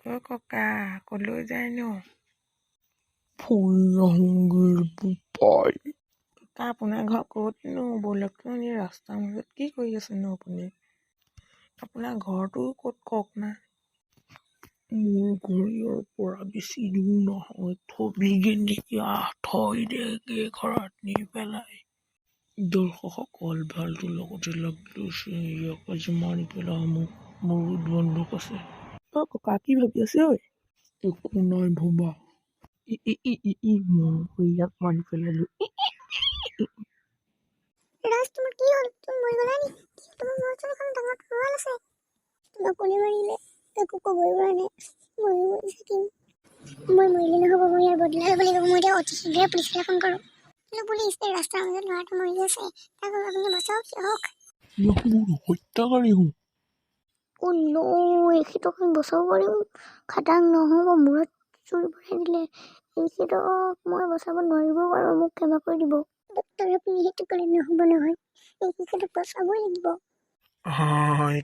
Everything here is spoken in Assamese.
অ' ককা ক'লৈ যায় নো? ফুৰি আহোঁগৈ বোপাই। ককা আপোনাৰ ঘৰ ক'তনো? ব'লকচোন, এই ৰাস্তাৰ মাজত কি কৰি আছেনো আপুনি? আপোনাৰ ঘৰটো ক'ত কওক না? মোৰ ঘৰ ইয়াৰ পৰা বেছি দূৰ নহয়, থবিগে নেকি? থৈ দেগে ঘৰত নি পেলাই। দৰ্শকসকল ভালটো লগতে লাগ লৈছে, ইয়াক আজি মাৰি পেলাম, মোৰ বন্দুক আছে। অ' ককা কি ভাবি আছে ঐ? একো নাই ভবা। মই ইয়াক মাৰি পেলালো। ৰাজ, তোমাৰ কি হ'ল? তুমি মৰি গলা নি? তোমাৰ মূৰত এখন ডাঙৰ তৰোৱাল আছে। তোমাক কোনে মাৰিলে? একো ক'বই পৰা নাই। ময়ো মৰি থাকিম। মই মৰিলে নহ'ব, মই ইয়াৰ বদলা ল'ব লাগিব। মই এতিয়া অতি শীঘ্ৰে পুলিচলৈ ফোন কৰোঁ। হেল্ল' পুলিচ, এই ৰাস্তাৰ মাজত ল'ৰা এটা মৰি আছে, তাক আপুনি বচাওক। হত্যাকাৰী হওঁ। অ' ন', এইখিতক আমি বচাব পাৰিম। খাটাং নহ'ব, মূৰত চুৰি ভৰাই দিলে। এইখিতক মই বচাব নোৱাৰিব পাৰোঁ, মোক ক্ষমা কৰি দিব। ডক্টৰ, আপুনি সেইটো ক'লে নহ'ব নহয়। এইখিতক বচাবই লাগিব। হয়